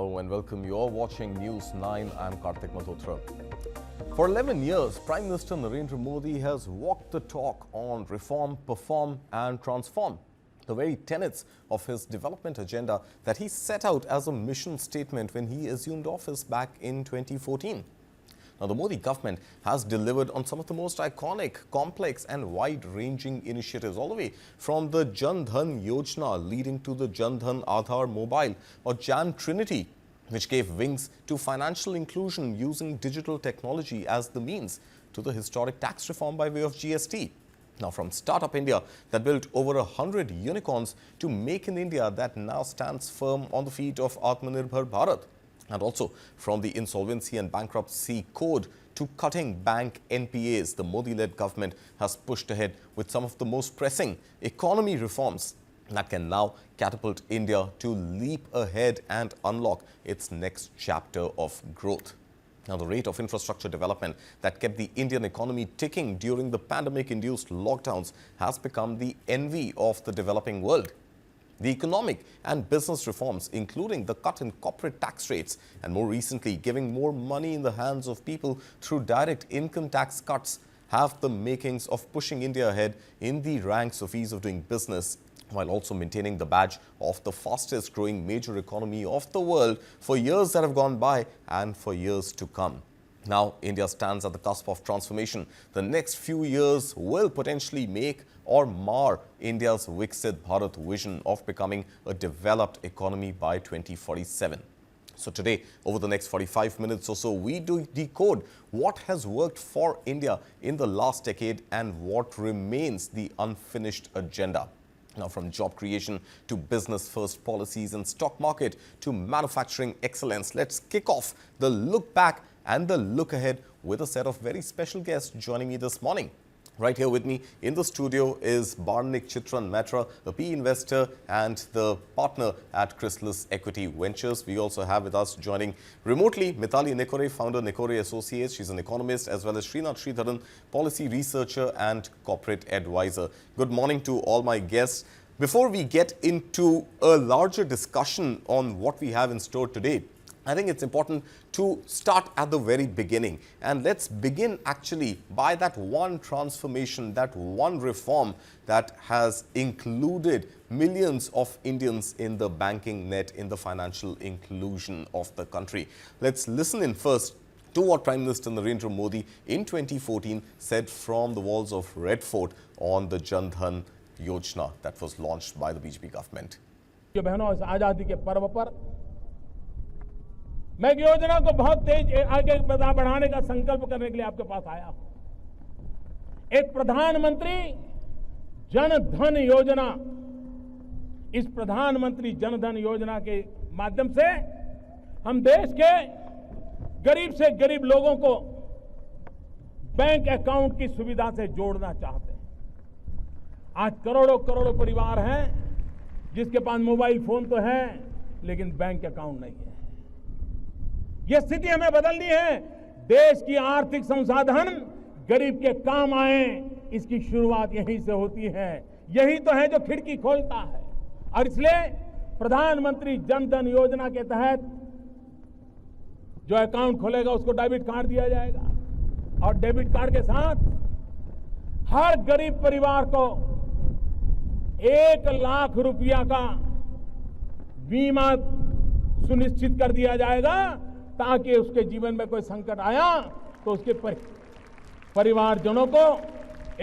Hello and welcome. You're watching News 9. I'm Karthik Malhotra. For 11 years, Prime Minister Narendra Modi has walked the talk on reform, perform and transform. The very tenets of his development agenda that he set out as a mission statement when he assumed office back in 2014. Now, the Modi government has delivered on some of the most iconic, complex and wide-ranging initiatives, all the way from the JAN-DHAN YOJNA leading to the JAN-DHAN mobile or JAN-TRINITY, which gave wings to financial inclusion using digital technology as the means, to the historic tax reform by way of GST. Now, from Startup India that built over 100 unicorns to Make in India that now stands firm on the feet of AATMANIRBHAR Bharat. And also from the Insolvency and Bankruptcy Code to cutting bank NPAs, the Modi-led government has pushed ahead with some of the most pressing economy reforms that can now catapult India to leap ahead and unlock its next chapter of growth. Now, the rate of infrastructure development that kept the Indian economy ticking during the pandemic-induced lockdowns has become the envy of the developing world. The economic and business reforms, including the cut in corporate tax rates and more recently giving more money in the hands of people through direct income tax cuts, have the makings of pushing India ahead in the ranks of ease of doing business, while also maintaining the badge of the fastest growing major economy of the world for years that have gone by and for years to come. Now, India stands at the cusp of transformation. The next few years will potentially make or mar India's Viksit Bharat vision of becoming a developed economy by 2047. So today, over the next 45 minutes or so, we do decode what has worked for India in the last decade and what remains the unfinished agenda. Now, from job creation to business-first policies and stock market to manufacturing excellence, let's kick off the look back and the look ahead with a set of very special guests joining me this morning. Right here with me in the studio is Barnik Chitran Matra, a PE investor and the partner at Chrysalis Equity Ventures. We also have with us joining remotely Mithali Nikore, founder Nikore Associates. She's an economist, as well as Srinath Sridharan, policy researcher and corporate advisor. Good morning to all my guests. Before we get into a larger discussion on what we have in store today, I think it's important to start at the very beginning. And let's begin actually by that one transformation, that one reform that has included millions of Indians in the banking net, in the financial inclusion of the country. Let's listen in first to what Prime Minister Narendra Modi in 2014 said from the walls of Red Fort on the JAN-DHAN YOJNA that was launched by the BJP government. मैं योजना को बहुत तेज आगे बढ़ाने का संकल्प करने के लिए आपके पास आया हूं। एक प्रधानमंत्री जन धन योजना, इस प्रधानमंत्री जन धन योजना के माध्यम से हम देश के गरीब से गरीब लोगों को बैंक अकाउंट की सुविधा से जोड़ना चाहते हैं। आज करोड़ों करोड़ों परिवार हैं जिसके पास मोबाइल फोन तो है लेकिन बैंक अकाउंट नहीं है। यह स्थिति हमें बदलनी है। देश की आर्थिक संसाधन गरीब के काम आए, इसकी शुरुआत यहीं से होती है। यही तो है जो खिड़की खोलता है। और इसलिए प्रधानमंत्री जन धन योजना के तहत जो अकाउंट खोलेगा उसको डेबिट कार्ड दिया जाएगा और डेबिट कार्ड के साथ हर गरीब परिवार को 1 लाख रुपया का बीमा सुनिश्चित कर दिया जाएगा ताकि उसके जीवन में कोई संकट आया तो उसके परिवारजनों को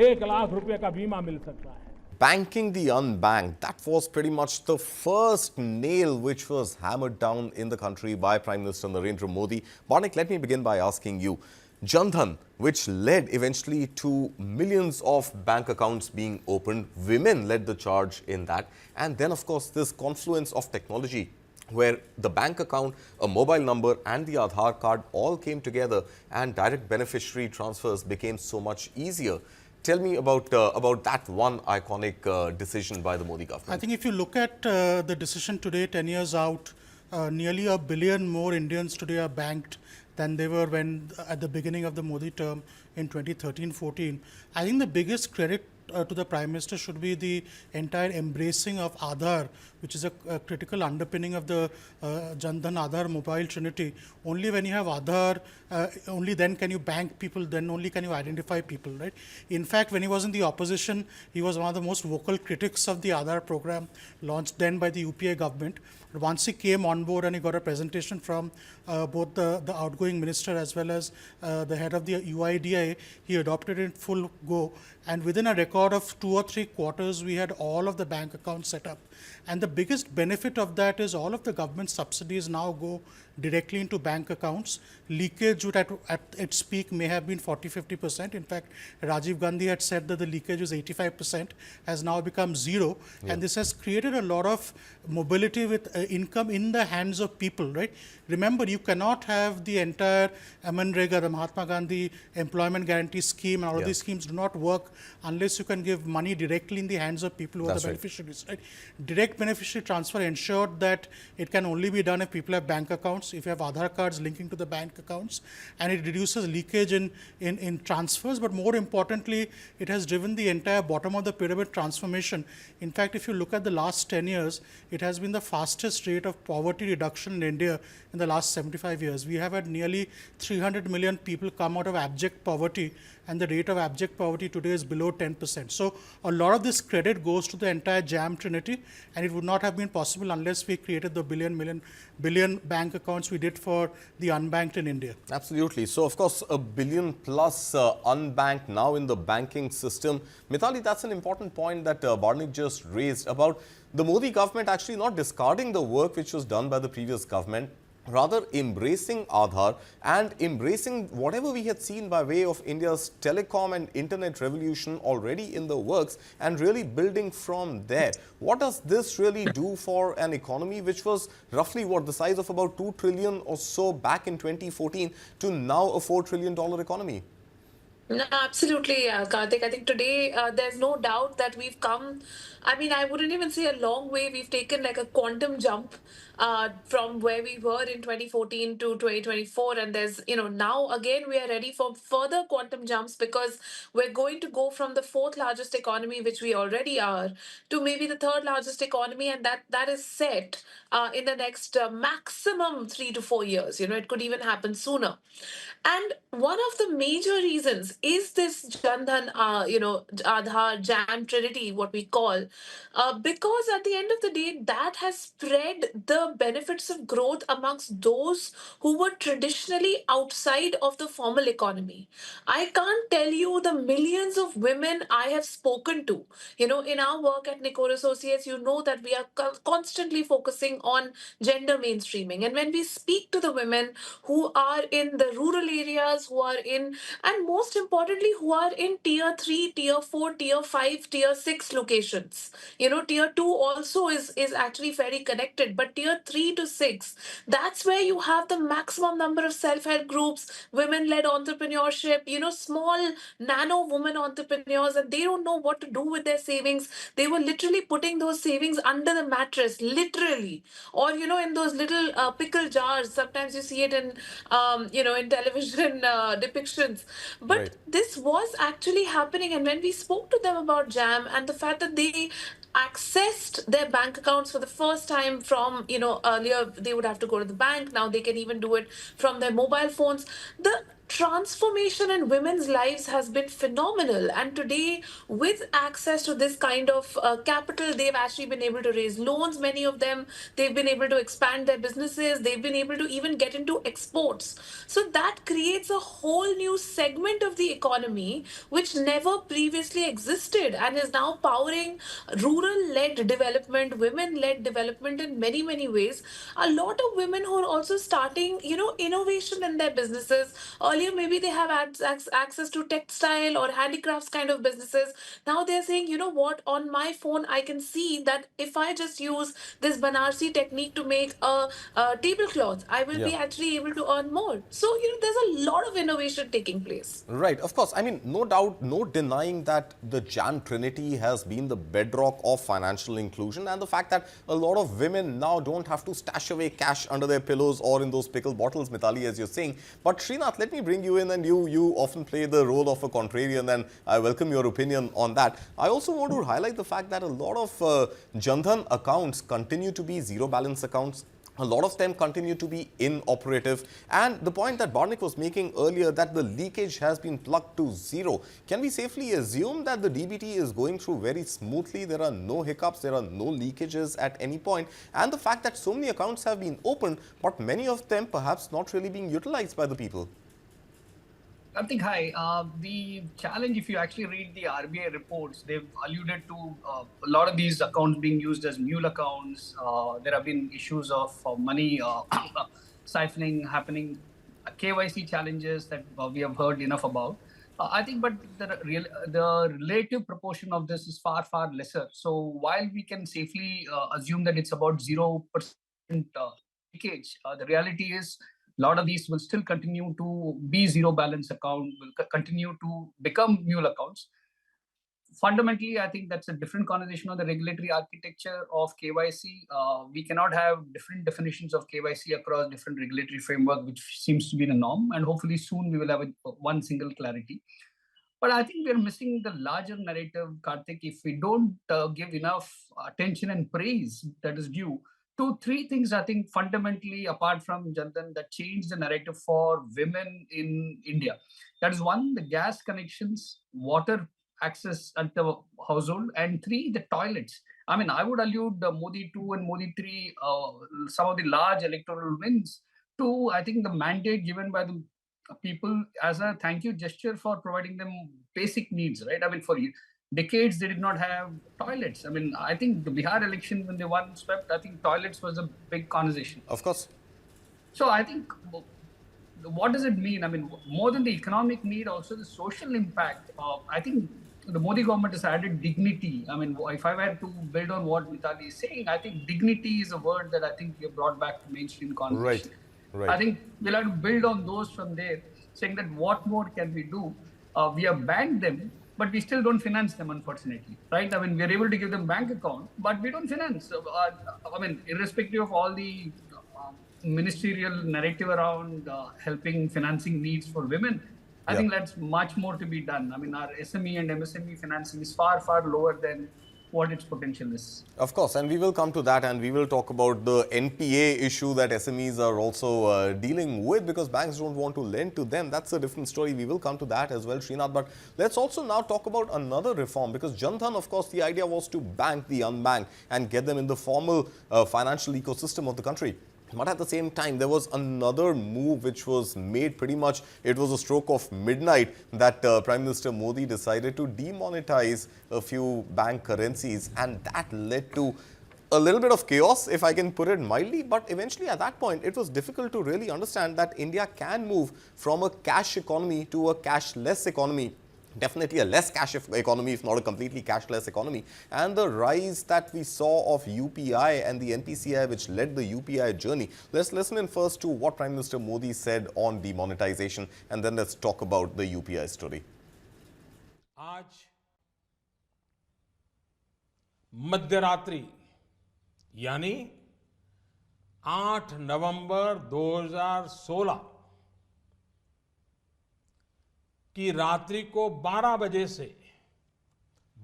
1 लाख रुपए का बीमा मिल सकता है। Banking the unbanked, that was pretty much the first nail which was hammered down in the country by Prime Minister Narendra Modi. Barnik, let me begin by asking you, JAN-DHAN, which led eventually to millions of bank accounts being opened, women led the charge in that, and then of course this confluence of technology where the bank account, a mobile number and the Aadhaar card all came together and direct beneficiary transfers became so much easier. Tell me about that one iconic decision by the Modi government. I think if you look at the decision today, 10 years out, nearly 1 billion more Indians today are banked than they were when at the beginning of the Modi term in 2013-14. I think the biggest credit to the Prime Minister should be the entire embracing of Aadhaar, which is a critical underpinning of the JAN-DHAN Aadhaar mobile trinity. Only when you have Aadhaar, only then can you bank people, then only can you identify people, right? In fact, when he was in the opposition, he was one of the most vocal critics of the Aadhaar program launched then by the UPA government. But once he came on board and he got a presentation from both the outgoing minister as well as the head of the UIDAI, he adopted it in full go. And within a record of 2 or 3 quarters, we had all of the bank accounts set up. And the biggest benefit of that is all of the government subsidies now go directly into bank accounts. Leakage would at its peak may have been 40-50%. In fact, Rajiv Gandhi had said that the leakage was 85%, has now become zero. Yeah. And this has created a lot of mobility with income in the hands of people, right? Remember, you cannot have the entire MNREGA, the Mahatma Gandhi Employment Guarantee Scheme, and all of these schemes do not work unless you can give money directly in the hands of people who are the beneficiaries, right? Direct beneficiary transfer ensured that it can only be done if people have bank accounts, if you have Aadhaar cards linking to the bank accounts, and it reduces leakage in transfers. But more importantly, it has driven the entire bottom of the pyramid transformation. In fact, if you look at the last 10 years, it has been the fastest rate of poverty reduction in India in the last 75 years. We have had nearly 300 million people come out of abject poverty, and the rate of abject poverty today is below 10%. So a lot of this credit goes to the entire JAM trinity, and it would not have been possible unless we created the billion bank accounts we did for the unbanked in India. Absolutely. So, of course, a billion plus unbanked now in the banking system. Mithali, that's an important point that Barnik just raised about the Modi government actually not discarding the work which was done by the previous government, rather embracing Aadhaar and embracing whatever we had seen by way of India's telecom and internet revolution already in the works and really building from there. What does this really do for an economy which was roughly the size of about 2 trillion or so back in 2014 to now a $4 trillion economy? No, absolutely, Karthik. I think today there's no doubt that we've come, I mean, I wouldn't even say a long way. We've taken like a quantum jump from where we were in 2014 to 2024. And there's, now again, we are ready for further quantum jumps because we're going to go from the 4th largest economy, which we already are, to maybe the 3rd largest economy. And that is set in the next maximum 3 to 4 years. It could even happen sooner. And one of the major reasons is this JAN-DHAN, Aadhaar, JAM trinity, what we call, because at the end of the day, that has spread the benefits of growth amongst those who were traditionally outside of the formal economy. I can't tell you the millions of women I have spoken to. In our work at Nikor Associates, you know that we are constantly focusing on gender mainstreaming. And when we speak to the women who are in the rural areas, who are in, and most importantly, who are in tier 3, tier 4, tier 5, tier 6 locations. Tier 2 also is actually very connected, but tier 3 to 6, that's where you have the maximum number of self-help groups, women-led entrepreneurship, small nano woman entrepreneurs, and they don't know what to do with their savings. They were literally putting those savings under the mattress, literally, or, in those little pickle jars. Sometimes you see it in, in television depictions. But this was actually happening. And when we spoke to them about JAM and the fact that they accessed their bank accounts for the first time from, earlier they would have to go to the bank. Now they can even do it from their mobile phones. The transformation in women's lives has been phenomenal. And today, with access to this kind of capital, they've actually been able to raise loans, many of them. They've been able to expand their businesses. They've been able to even get into exports. So that creates a whole new segment of the economy, which never previously existed and is now powering rural-led development, women-led development in many, many ways. A lot of women who are also starting, innovation in their businesses. Earlier, maybe they have access to textile or handicrafts kind of businesses. Now they're saying, what, on my phone, I can see that if I just use this Banarsi technique to make a tablecloth, I will be actually able to earn more. So, there's a lot of innovation taking place. Right. Of course. I mean, no doubt, no denying that the JAN Trinity has been the bedrock of financial inclusion, and the fact that a lot of women now don't have to stash away cash under their pillows or in those pickle bottles, Mithali, as you're saying. But Srinath, let me bring you in, and you often play the role of a contrarian, and I welcome your opinion on that. I also want to highlight the fact that a lot of Jan-Dhan accounts continue to be zero balance accounts. A lot of them continue to be inoperative, and the point that Barnik was making earlier, that the leakage has been plugged to zero. Can we safely assume that the DBT is going through very smoothly? There are no hiccups, there are no leakages at any point, and the fact that so many accounts have been opened, but many of them perhaps not really being utilized by the people. Karthik, hi. The challenge, if you actually read the RBI reports, they've alluded to a lot of these accounts being used as mule accounts. There have been issues of money siphoning happening, KYC challenges that we have heard enough about. I think, but the relative proportion of this is far, far lesser. So while we can safely assume that it's about 0% leakage, the reality is a lot of these will still continue to be zero balance account, will continue to become mule accounts. Fundamentally, I think that's a different conversation on the regulatory architecture of KYC. We cannot have different definitions of KYC across different regulatory framework, which seems to be the norm. And hopefully soon we will have one single clarity. But I think we're missing the larger narrative, Karthik, if we don't give enough attention and praise that is due. 3 things, I think, fundamentally, apart from Jan-Dhan, that changed the narrative for women in India. That is 1, the gas connections, water access at the household, and 3, the toilets. I mean, I would allude Modi 2 and Modi 3, some of the large electoral wins, to, I think, the mandate given by the people as a thank you gesture for providing them basic needs, right? I mean, for decades, they did not have toilets. I mean, I think the Bihar election, when they won swept, I think toilets was a big conversation. Of course. So I think, what does it mean? I mean, more than the economic need, also the social impact. I think the Modi government has added dignity. I mean, if I were to build on what Mitali is saying, I think dignity is a word that I think we have brought back to mainstream conversation. Right. I think we'll have to build on those from there, saying that what more can we do? We have banned them, but we still don't finance them, unfortunately, right? I mean, we're able to give them bank account, but we don't finance. I mean, irrespective of all the ministerial narrative around helping financing needs for women, I think that's much more to be done. I mean, our SME and MSME financing is far, far lower than what its potential is. Of course, and we will come to that, and we will talk about the NPA issue that SMEs are also dealing with, because banks don't want to lend to them. That's a different story. We will come to that as well, Srinath. But let's also now talk about another reform, because Jan-Dhan, of course, the idea was to bank the unbanked and get them in the formal financial ecosystem of the country. But at the same time, there was another move which was made pretty much, it was a stroke of midnight, that Prime Minister Modi decided to demonetize a few bank currencies, and that led to a little bit of chaos, if I can put it mildly. But eventually at that point, it was difficult to really understand that India can move from a cash economy to a cashless economy. Definitely a less cash economy, if not a completely cashless economy. And the rise that we saw of UPI and the NPCI, which led the UPI journey. Let's listen in first to what Prime Minister Modi said on demonetization, and then let's talk about the UPI story. आज मध्यरात्रि यानी 8 नवंबर 2016 की रात्रि को 12 बजे से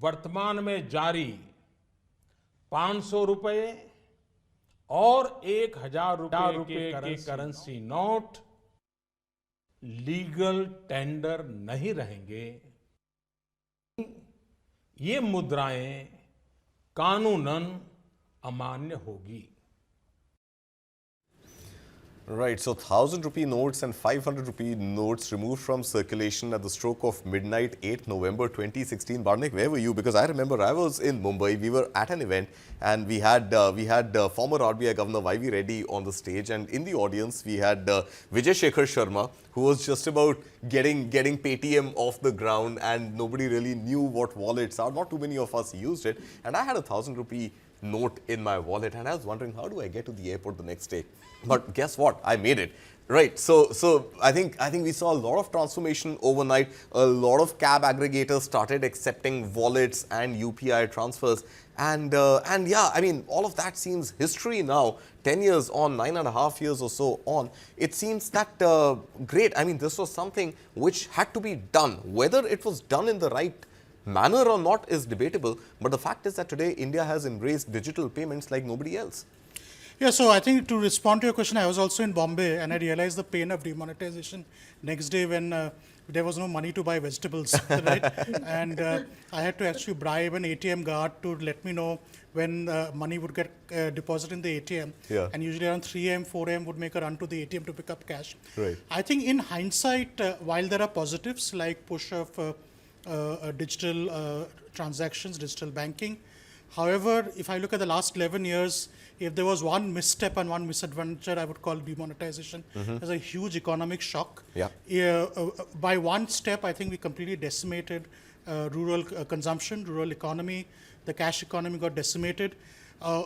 वर्तमान में जारी 500 रुपए और 1000 रुपए के करेंसी नोट लीगल टेंडर नहीं रहेंगे। ये मुद्राएं कानूनन अमान्य होगी। Right, so 1000 rupee notes and 500 rupee notes removed from circulation at the stroke of midnight, 8 November 2016. Barnik, where were you? Because I remember I was in Mumbai. We were at an event, and we had former RBI Governor Y.V. Reddy on the stage, and in the audience we had Vijay Shekhar Sharma, who was just about getting Paytm off the ground, and nobody really knew what wallets are. Not too many of us used it, and I had a 1000 rupee note in my wallet, and I was wondering, how do I get to the airport the next day? But guess what? I made it. Right. So I think we saw a lot of transformation overnight. A lot of cab aggregators started accepting wallets and UPI transfers. And yeah, I mean, all of that seems history now. 10 years on, 9.5 years or so on, it seems that great. I mean, this was something which had to be done. Whether it was done in the right manner or not is debatable. But the fact is that today India has embraced digital payments like nobody else. Yeah, so I think to respond to your question, I was also in Bombay and I realized the pain of demonetization next day when there was no money to buy vegetables, right? And I had to actually bribe an ATM guard to let me know when money would get deposited in the ATM. Yeah. And usually around 3 a.m., 4 a.m. would make a run to the ATM to pick up cash. Right. I think in hindsight, while there are positives like push of digital transactions, digital banking, however, if I look at the last 11 years, if there was one misstep and one misadventure, I would call demonetization. There's a huge economic shock. Yeah. By one step, I think we completely decimated rural consumption, rural economy. The cash economy got decimated.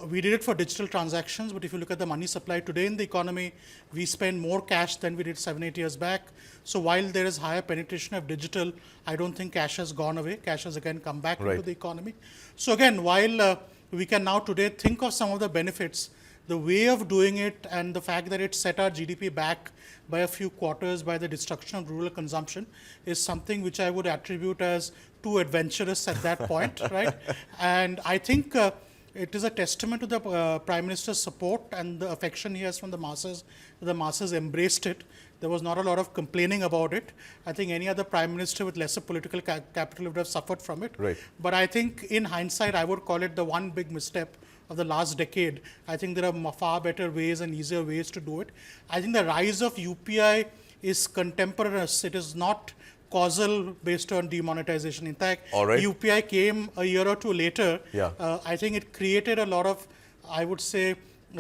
We did it for digital transactions, but if you look at the money supply today in the economy, we spend more cash than we did 7-8 years back. So while there is higher penetration of digital, I don't think cash has gone away. Cash has again come back into the economy. So again, while we can now today think of some of the benefits, the way of doing it and the fact that it set our GDP back by a few quarters by the destruction of rural consumption is something which I would attribute as too adventurous at that point, right? And I think it is a testament to the Prime Minister's support and the affection he has from the masses. The masses embraced it. There was not a lot of complaining about it. I think any other Prime Minister with lesser political capital would have suffered from it. Right. But I think in hindsight, I would call it the one big misstep of the last decade. I think there are far better ways and easier ways to do it. I think the rise of UPI is contemporaneous. It is not causal based on demonetization. In fact, UPI came a year or two later. Yeah. I think it created a lot of, I would say,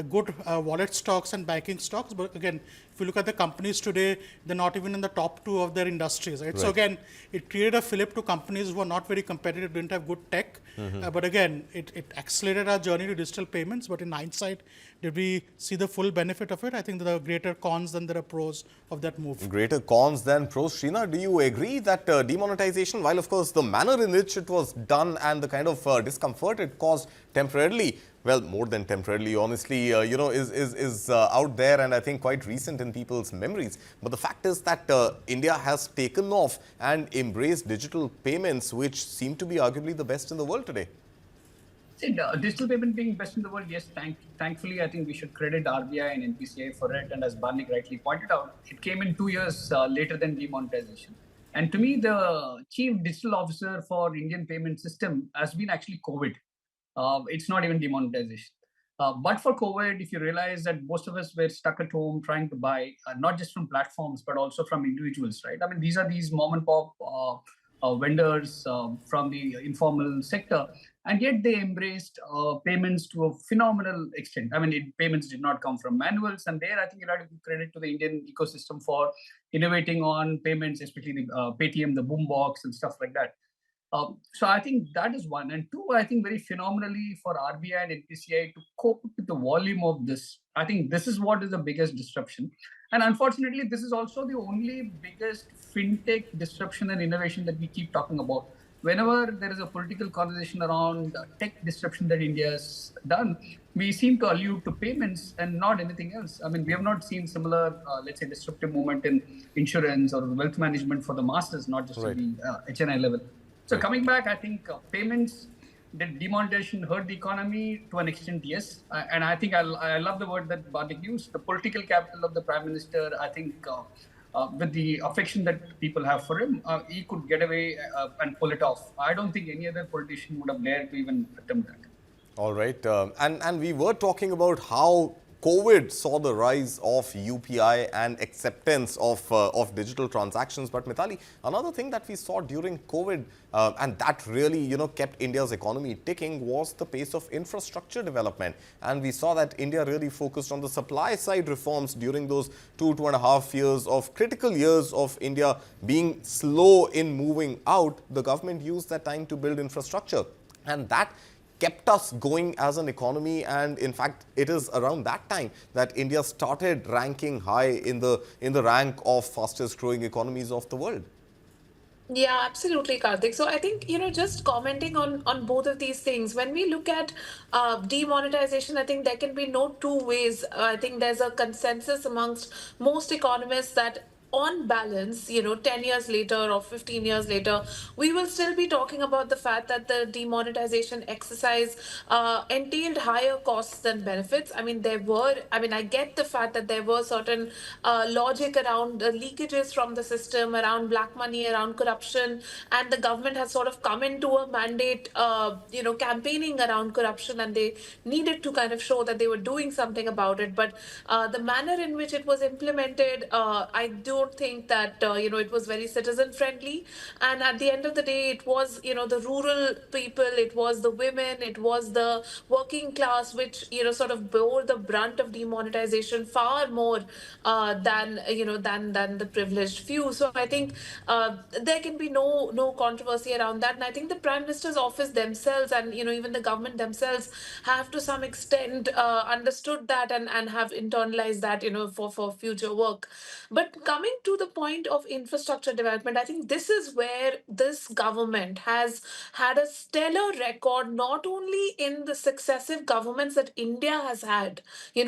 good wallet stocks and banking stocks. But again, if you look at the companies today, they're not even in the top 2 of their industries. Right? So again, it created a fillip to companies who are not very competitive, didn't have good tech. But again, it accelerated our journey to digital payments. But in hindsight, did we see the full benefit of it? I think there are greater cons than there are pros of that move. Greater cons than pros. Srina, do you agree that demonetization, while of course the manner in which it was done and the kind of discomfort it caused temporarily, well, more than temporarily, honestly, is out there and I think quite recent in people's memories. But the fact is that India has taken off and embraced digital payments, which seem to be arguably the best in the world today. See, digital payment being best in the world, yes, thankfully, I think we should credit RBI and NPCI for it. And as Barnik rightly pointed out, it came in 2 years later than demonetization. And to me, the chief digital officer for Indian payment system has been actually COVID. It's not even demonetization. But for COVID, if you realize that most of us were stuck at home trying to buy, not just from platforms, but also from individuals, right? I mean, these are these mom and pop vendors from the informal sector. And yet they embraced payments to a phenomenal extent. I mean, payments did not come from manuals. And there, I think you have to give credit to the Indian ecosystem for innovating on payments, especially the Paytm, the boombox and stuff like that. So I think that is one. And two, I think very phenomenally for RBI and NPCI to cope with the volume of this. I think this is what is the biggest disruption. And unfortunately, this is also the only biggest fintech disruption and innovation that we keep talking about. Whenever there is a political conversation around tech disruption that India has done, we seem to allude to payments and not anything else. I mean, we have not seen similar, let's say, disruptive movement in insurance or wealth management for the masses, not just at the HNI level. So coming back, I think payments, the demonetization hurt the economy to an extent, yes. And I think I love the word that Barnik used, the political capital of the Prime Minister. I think with the affection that people have for him, he could get away and pull it off. I don't think any other politician would have dared to even attempt that. All right. And we were talking about how COVID saw the rise of UPI and acceptance of digital transactions. But Mithali, another thing that we saw during COVID and that really, kept India's economy ticking was the pace of infrastructure development. And we saw that India really focused on the supply side reforms during those 2.5 years of critical years of India being slow in moving out. The government used that time to build infrastructure. And that kept us going as an economy, and in fact it is around that time that India started ranking high in the rank of fastest growing economies of the world. Yeah, absolutely, Karthik. So I think, just commenting on both of these things, when we look at demonetization, I think there can be no two ways. I think there's a consensus amongst most economists that on balance, 10 years later or 15 years later, we will still be talking about the fact that the demonetization exercise entailed higher costs than benefits. I get the fact that there were certain logic around leakages from the system, around black money, around corruption, and the government has sort of come into a mandate, campaigning around corruption, and they needed to kind of show that they were doing something about it. But the manner in which it was implemented, I don't think that it was very citizen friendly. And at the end of the day, it was the rural people, it was the women, it was the working class, which sort of bore the brunt of demonetization far more than the privileged few. So I think there can be no controversy around that. And I think the Prime Minister's office themselves, and even the government themselves, have to some extent understood that and have internalized that for future work. But coming to the point of infrastructure development, I think this is where this government has had a stellar record, not only in the successive governments that India has had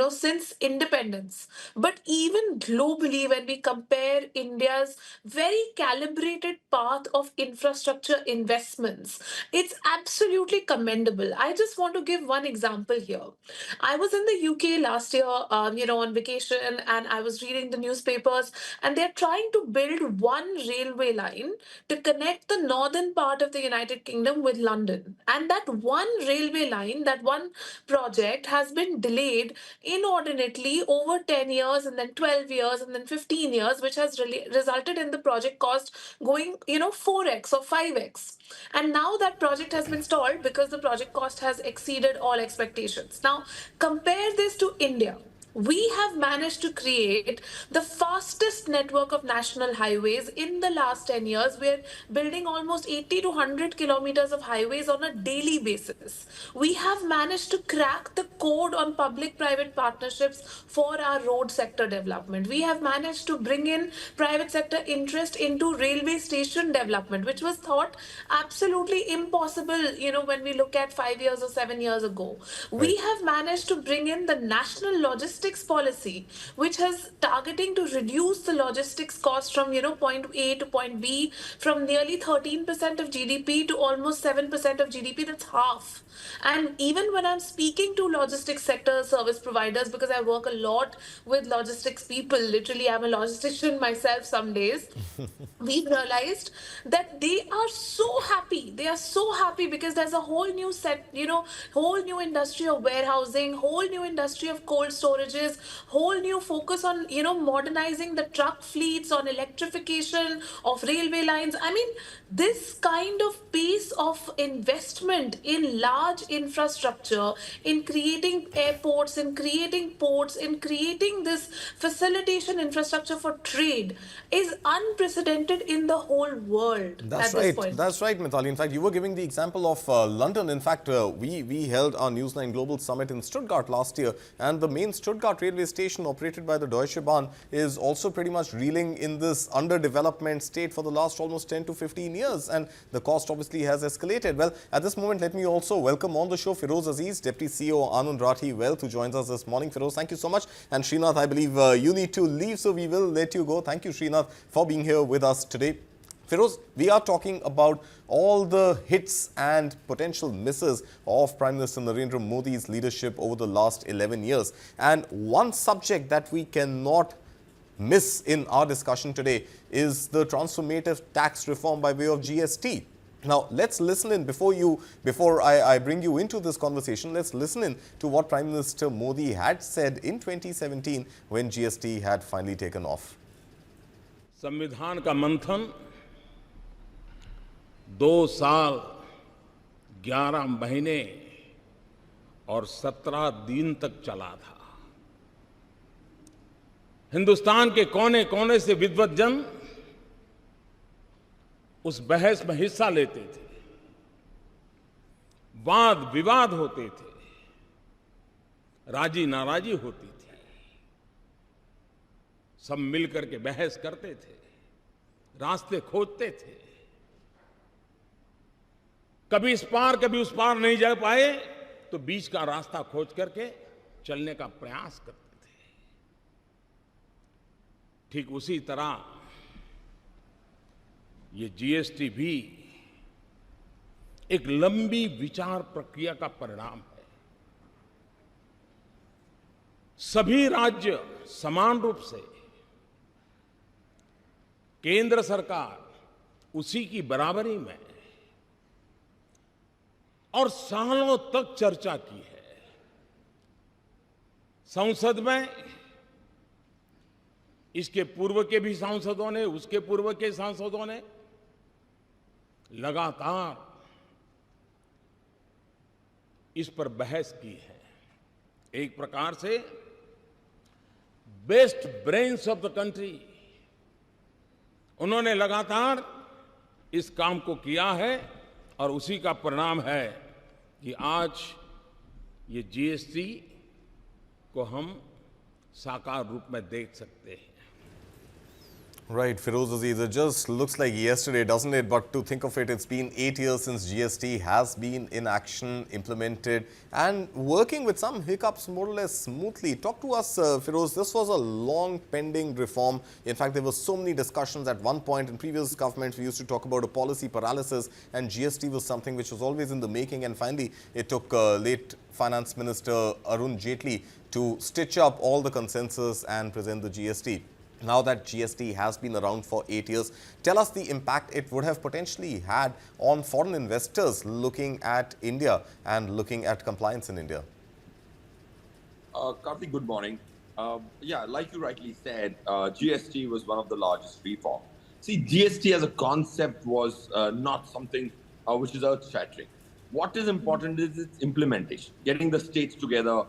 since independence, but even globally when we compare India's very calibrated path of infrastructure investments. It's absolutely commendable. I just want to give one example here. I was in the UK last year, on vacation, and I was reading the newspapers, and they're trying to build one railway line to connect the northern part of the United Kingdom with London. And that one railway line, that one project has been delayed inordinately over 10 years, and then 12 years, and then 15 years, which has really resulted in the project cost going, 4x or 5x. And now that project has been stalled because the project cost has exceeded all expectations. Now, compare this to India. We have managed to create the fastest network of national highways in the last 10 years. We're building almost 80 to 100 kilometers of highways on a daily basis. We have managed to crack the code on public-private partnerships for our road sector development. We have managed to bring in private sector interest into railway station development, which was thought absolutely impossible, when we look at 5 years or 7 years ago. We have managed to bring in the national logistics policy, which has targeting to reduce the logistics cost from point A to point B from nearly 13% of GDP to almost 7% of GDP. That's half. And even when I'm speaking to logistics sector service providers, because I work a lot with logistics people, literally I'm a logistician myself some days, we've realized that they are so happy. They are so happy because there's a whole new whole new industry of warehousing, whole new industry of cold storages, whole new focus on, modernizing the truck fleets, on electrification of railway lines. I mean, this kind of pace of investment in large infrastructure, in creating airports, in creating ports, in creating this facilitation infrastructure for trade is unprecedented in the whole world. That's at this right. point. That's right, Mithali. In fact, you were giving the example of London. In fact, we held our Newsline Global Summit in Stuttgart last year, and the main Stuttgart railway station operated by the Deutsche Bahn is also pretty much reeling in this underdevelopment state for the last almost 10 to 15 years, and the cost obviously has escalated. Well, at this moment, let me also welcome on the show Feroz Aziz, Deputy CEO Anand Rathi Wealth, who joins us this morning. Feroz, thank you so much. And Srinath, I believe you need to leave, so we will let you go. Thank you, Srinath, for being here with us today. Feroz, we are talking about all the hits and potential misses of Prime Minister Narendra Modi's leadership over the last 11 years. And one subject that we cannot miss in our discussion today is the transformative tax reform by way of GST. Now, let's listen in before I bring you into this conversation. Let's listen in to what Prime Minister Modi had said in 2017 when GST had finally taken off. संविधान का मंथन 2 साल 11 महीने और 17 दिन तक चला था। हिंदुस्तान के कोने कोने से विद्वत जन उस बहस में हिस्सा लेते थे। वाद विवाद होते थे, राजी नाराजी होती थी, सब मिलकर के बहस करते थे, रास्ते खोजते थे, कभी इस पार कभी उस पार नहीं जा पाए तो बीच का रास्ता खोज करके चलने का प्रयास करते थे। ठीक उसी तरह ये जीएसटी भी एक लंबी विचार प्रक्रिया का परिणाम है। सभी राज्य समान रूप से, केंद्र सरकार उसी की बराबरी में और सालों तक चर्चा की है। संसद में इसके पूर्व के भी सांसदों ने, उसके पूर्व के सांसदों ने लगातार इस पर बहस की है। एक प्रकार से best brains of the country, उन्होंने लगातार इस काम को किया है और उसी का परिणाम है कि आज ये जीएसटी को हम साकार रूप में देख सकते हैं। Right, Feroz Aziz, it just looks like yesterday, doesn't it? But to think of it, it's been 8 years since GST has been in action, implemented, and working with some hiccups more or less smoothly. Talk to us, Feroz. This was a long pending reform. In fact, there were so many discussions at one point in previous governments. We used to talk about a policy paralysis, and GST was something which was always in the making. And finally, it took late Finance Minister Arun Jaitley to stitch up all the consensus and present the GST. Now that GST has been around for 8 years, tell us the impact it would have potentially had on foreign investors looking at India and looking at compliance in India. Karthik, good morning. Yeah, like you rightly said, GST was one of the largest reforms. See, GST as a concept was not something which is earth-shattering. What is important is its implementation, getting the states together,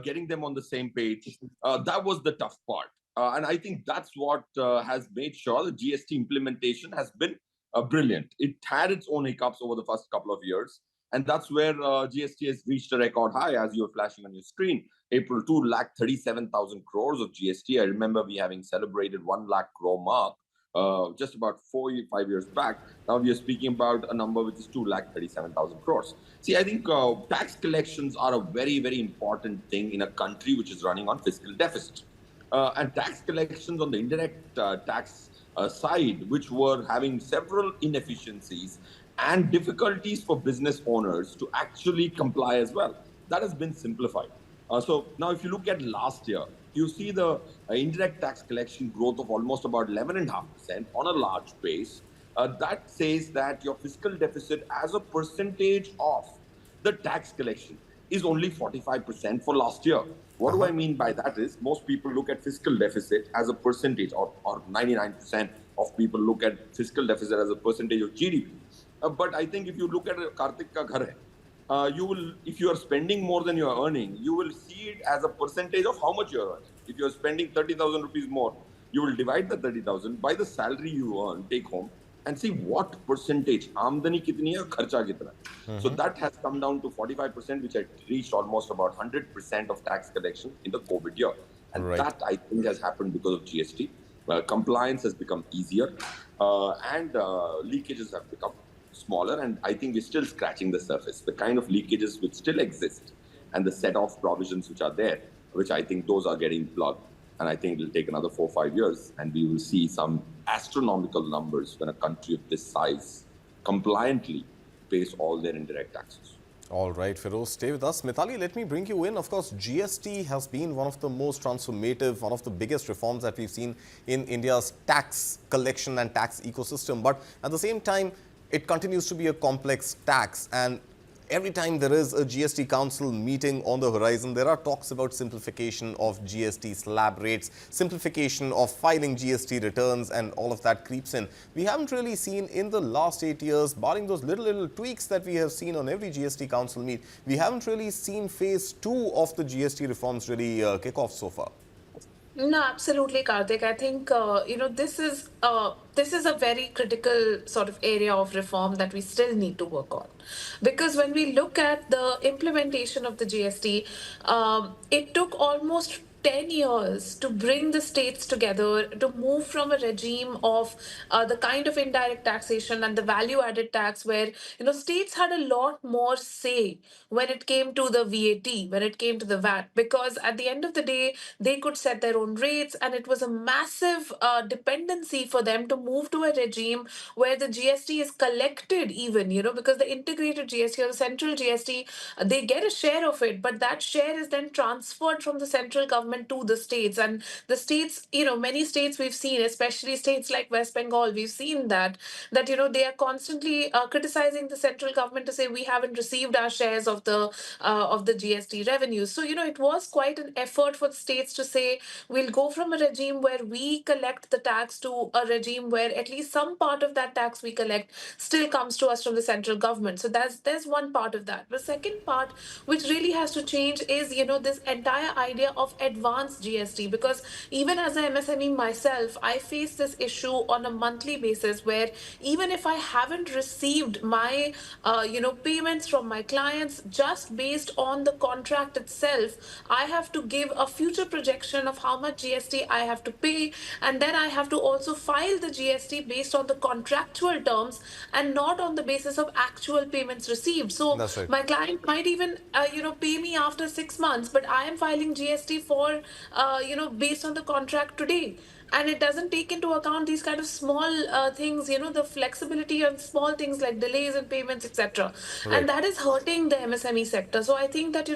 getting them on the same page. That was the tough part. And I think that's what has made sure the GST implementation has been brilliant. It had its own hiccups over the first couple of years. And that's where GST has reached a record high, as you're flashing on your screen. April, 2,37,000 crores of GST. I remember we having celebrated 1 lakh crore mark just about 5 years back. Now we are speaking about a number which is 2,37,000 crores. See, I think tax collections are a very, very important thing in a country which is running on fiscal deficit. And tax collections on the indirect tax side, which were having several inefficiencies and difficulties for business owners to actually comply as well. That has been simplified. So now if you look at last year, you see the indirect tax collection growth of almost about 11.5% on a large base. That says that your fiscal deficit as a percentage of the tax collection is only 45% for last year. What do I mean by that is most people look at fiscal deficit as a percentage, or 99% of people look at fiscal deficit as a percentage of GDP. But I think if you look at Karthik ka ghar hai, you will, if you are spending more than you are earning, you will see it as a percentage of how much you are earning. If you are spending 30,000 rupees more, you will divide the 30,000 by the salary you earn, take home, and see what percentage, amdani kitni hai, kharcha kitna hai. So that has come down to 45%, which had reached almost about 100% of tax collection in the COVID year. And that, I think, has happened because of GST. Compliance has become easier and leakages have become smaller. And I think we're still scratching the surface. The kind of leakages which still exist and the set-off provisions which are there, which I think those are getting plugged. And I think it will take another 4 or 5 years, and we will see some astronomical numbers when a country of this size compliantly pays all their indirect taxes. All right, Feroz, stay with us. Mithali, let me bring you in. Of course, GST has been one of the most transformative, one of the biggest reforms that we've seen in India's tax collection and tax ecosystem. But at the same time, it continues to be a complex tax, and every time there is a GST Council meeting on the horizon, there are talks about simplification of GST slab rates, simplification of filing GST returns, and all of that creeps in. We haven't really seen in the last 8 years, barring those little tweaks that we have seen on every GST Council meet, we haven't really seen phase 2 of the GST reforms really kick off so far. No, absolutely, Karthik. I think this is a very critical sort of area of reform that we still need to work on, because when we look at the implementation of the GST, it took almost 10 years to bring the states together to move from a regime of the kind of indirect taxation and the value added tax where states had a lot more say when it came to the VAT, when it came to the VAT, because at the end of the day they could set their own rates, and it was a massive dependency for them to move to a regime where the GST is collected, even because the integrated GST or the central GST, they get a share of it, but that share is then transferred from the central government to the states. And the states, many states we've seen, especially states like West Bengal, we've seen that they are constantly criticizing the central government to say we haven't received our shares of the GST revenues. So it was quite an effort for the states to say we'll go from a regime where we collect the tax to a regime where at least some part of that tax we collect still comes to us from the central government. So there's one part of that. The second part which really has to change is this entire idea of advanced GST, because even as an MSME myself, I face this issue on a monthly basis where even if I haven't received my payments from my clients just based on the contract itself, I have to give a future projection of how much GST I have to pay, and then I have to also file the GST based on the contractual terms and not on the basis of actual payments received. So That's right. my client might even pay me after 6 months, but I am filing GST for based on the contract today, and it doesn't take into account these kind of small things, the flexibility on small things like delays in payments, etc. And Right. that is hurting the MSME sector. So I think that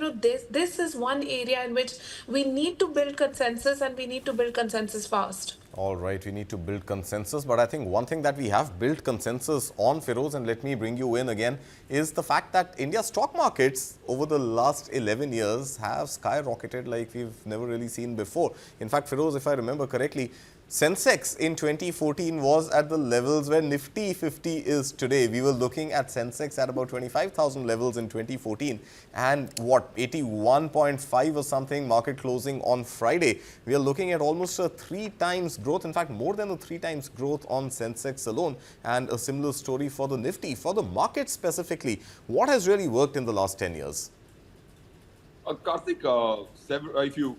this is one area in which we need to build consensus, and we need to build consensus fast. All right, we need to build consensus. But I think one thing that we have built consensus on, Feroz, and let me bring you in again, is the fact that India's stock markets over the last 11 years have skyrocketed like we've never really seen before. In fact, Feroz, if I remember correctly, Sensex in 2014 was at the levels where Nifty 50 is today. We were looking at Sensex at about 25,000 levels in 2014 and what, 81.5 or something market closing on Friday. We are looking at almost a 3 times growth, in fact more than a 3 times growth on Sensex alone, and a similar story for the Nifty. For the market specifically, what has really worked in the last 10 years? Karthik,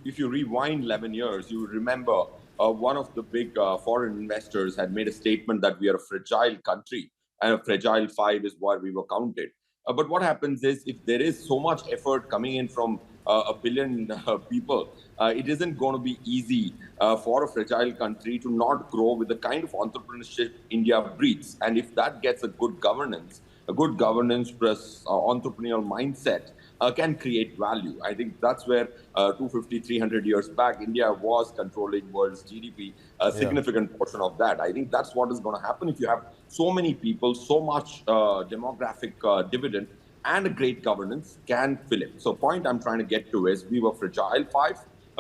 if you rewind 11 years, you remember one of the big foreign investors had made a statement that we are a fragile country, and a fragile five is where we were counted. But what happens is, if there is so much effort coming in from a billion people, it isn't going to be easy for a fragile country to not grow with the kind of entrepreneurship India breeds. And if that gets a good governance plus entrepreneurial mindset, can create value. I think that's where 250, 300 years back, India was controlling world's GDP, a significant portion of that. I think that's what is going to happen if you have so many people, so much demographic dividend, and a great governance can fill it. So point I'm trying to get to is we were fragile five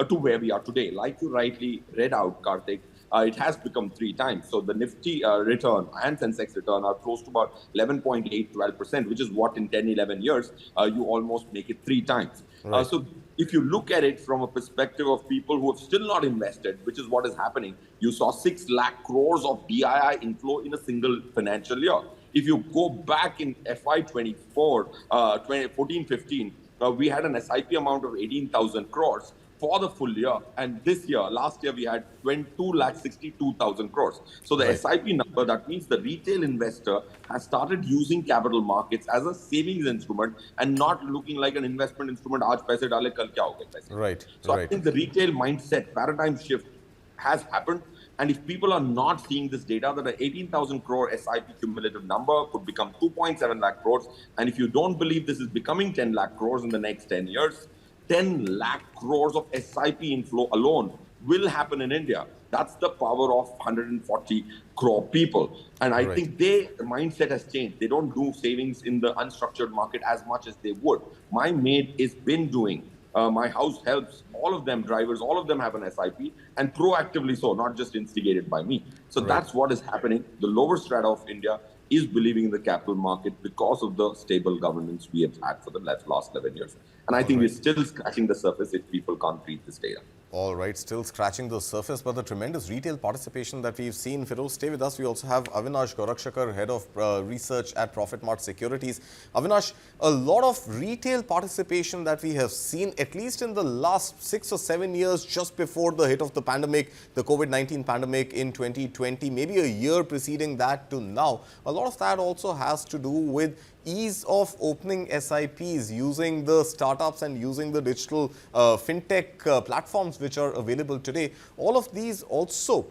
to where we are today. Like you rightly read out, Karthik, it has become 3 times. So the Nifty return and Sensex return are close to about 11.8, 12%, which is what in 10, 11 years, you almost make it 3 times. Right. So if you look at it from a perspective of people who have still not invested, which is what is happening, you saw 6 lakh crores of DII inflow in a single financial year. If you go back in FY24, 2014-15, we had an SIP amount of 18,000 crores for the full year. And this year, last year, we had 2,62,000 crores. So the SIP number, that means the retail investor has started using capital markets as a savings instrument and not looking like an investment instrument. Aaj paise dale, kal kya hoga paise. Right. So I think the retail mindset paradigm shift has happened. And if people are not seeing this data, that the 18,000 crore SIP cumulative number could become 2.7 lakh crores. And if you don't believe this is becoming 10 lakh crores in the next 10 years, 10 lakh crores of SIP inflow alone will happen in India. That's the power of 140 crore people. And I think their mindset has changed. They don't do savings in the unstructured market as much as they would. My maid is been doing. My house helps. All of them, drivers, all of them have an SIP, and proactively so, not just instigated by me. So that's what is happening. The lower strata of India is believing in the capital market because of the stable governance we have had for the last 11 years. And I think we're still scratching the surface if people can't read this data. All right, still scratching the surface, but the tremendous retail participation that we've seen. Feroz, stay with us. We also have Avinash Gorakshakar, Head of Research at Profitmart Securities. Avinash, a lot of retail participation that we have seen, at least in the last 6 or 7 years, just before the hit of the pandemic, the COVID-19 pandemic in 2020, maybe a year preceding that to now. A lot of that also has to do with ease of opening SIPs using the startups and using the digital fintech platforms which are available today. All of these also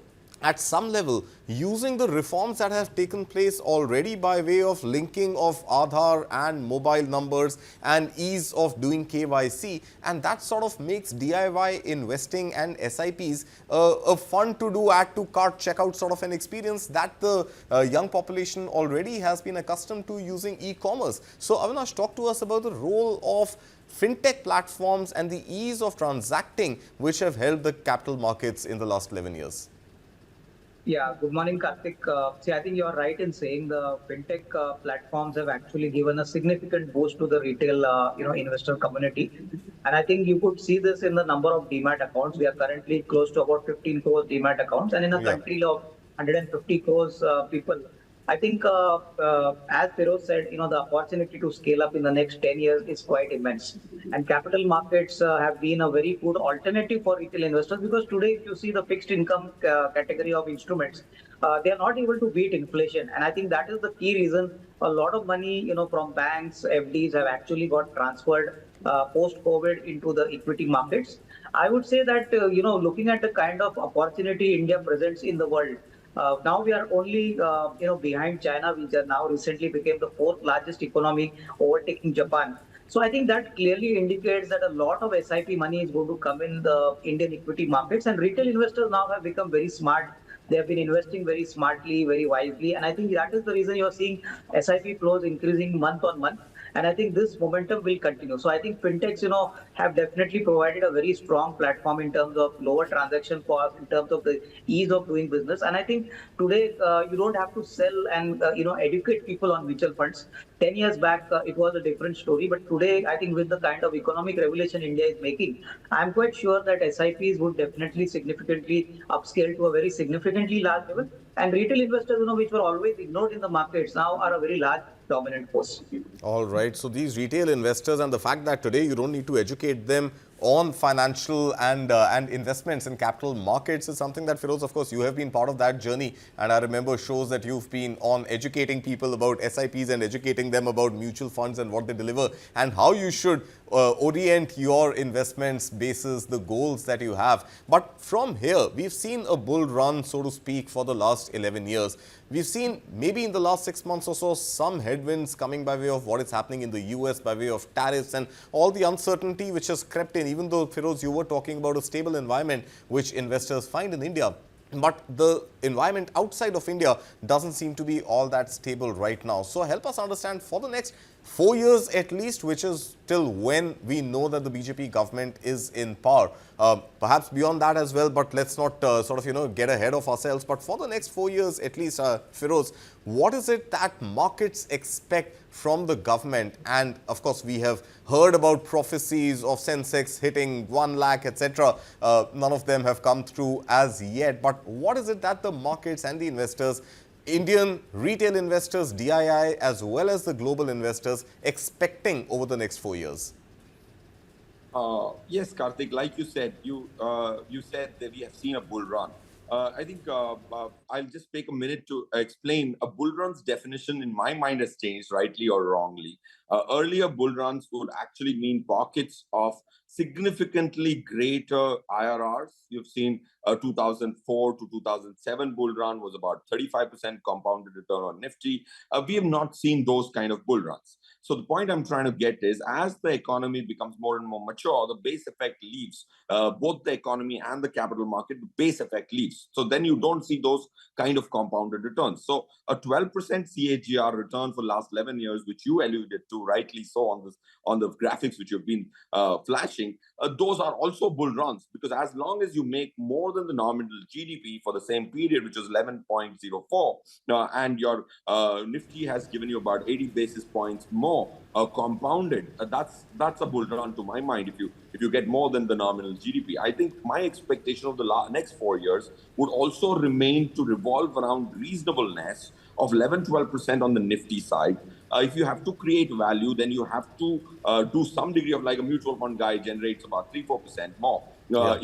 at some level using the reforms that have taken place already by way of linking of Aadhaar and mobile numbers and ease of doing KYC, and that sort of makes DIY investing and SIPs a fun to do, add to cart checkout sort of an experience that the young population already has been accustomed to using e-commerce. So Avinash, talk to us about the role of fintech platforms and the ease of transacting which have helped the capital markets in the last 11 years. Yeah, good morning, Karthik. See, I think you're right in saying the fintech platforms have actually given a significant boost to the retail, investor community. And I think you could see this in the number of demat accounts. We are currently close to about 15 crores demat accounts, and in a country of 150 crores people. I think, as Feroz said, the opportunity to scale up in the next 10 years is quite immense. And capital markets have been a very good alternative for retail investors, because today, if you see the fixed income category of instruments, they are not able to beat inflation. And I think that is the key reason a lot of money, from banks, FDs have actually got transferred post-COVID into the equity markets. I would say that, looking at the kind of opportunity India presents in the world, now we are only, behind China, which now recently became the fourth largest economy, overtaking Japan. So I think that clearly indicates that a lot of SIP money is going to come in the Indian equity markets, and retail investors now have become very smart. They have been investing very smartly, very wisely, and I think that is the reason you are seeing SIP flows increasing month on month. And I think this momentum will continue. So I think fintechs, have definitely provided a very strong platform in terms of lower transaction costs, in terms of the ease of doing business. And I think today you don't have to sell and educate people on mutual funds. 10 years back, it was a different story. But today, I think with the kind of economic revolution India is making, I'm quite sure that SIPs would definitely significantly upscale to a very significantly large level. And retail investors, which were always ignored in the markets, now are a very large dominant force. All right. So these retail investors, and the fact that today you don't need to educate them on financial and investments in capital markets is something that, Feroz, of course, you have been part of that journey. And I remember shows that you've been on educating people about SIPs and educating them about mutual funds and what they deliver and how you should orient your investments basis the goals that you have. But from here, we've seen a bull run, so to speak, for the last 11 years. We've seen maybe in the last 6 months or so some headwinds coming by way of what is happening in the US, by way of tariffs and all the uncertainty which has crept in, even though, Feroz, you were talking about a stable environment which investors find in India. But the environment outside of India doesn't seem to be all that stable right now. So help us understand for the next 4 years at least, which is till when we know that the BJP government is in power. Perhaps beyond that as well, but let's not get ahead of ourselves. But for the next 4 years at least, Feroz, what is it that markets expect from the government? And of course, we have heard about prophecies of Sensex hitting 1 lakh, etc. None of them have come through as yet. But what is it that the markets and the investors, Indian retail investors, DII, as well as the global investors, expecting over the next 4 years? Yes, Karthik, like you said, you said that we have seen a bull run. I think I'll just take a minute to explain. A bull run's definition in my mind has changed, rightly or wrongly. Earlier bull runs would actually mean pockets of significantly greater IRRs. You've seen 2004 to 2007 bull run was about 35% compounded return on Nifty. We have not seen those kind of bull runs. So the point I'm trying to get is, as the economy becomes more and more mature, the base effect leaves both the economy and the capital market. The base effect leaves. So then you don't see those kind of compounded returns. So a 12% CAGR return for last 11 years, which you alluded to rightly so on the graphics which you've been flashing, those are also bull runs, because as long as you make more than the nominal GDP for the same period, which is 11.04, and your Nifty has given you about 80 basis points more, more compounded, that's a bull run to my mind. If you get more than the nominal GDP, I think my expectation of the next 4 years would also remain to revolve around reasonableness of 11-12% on the Nifty side. If you have to create value, then you have to do some degree of, like a mutual fund guy generates about 3-4% more.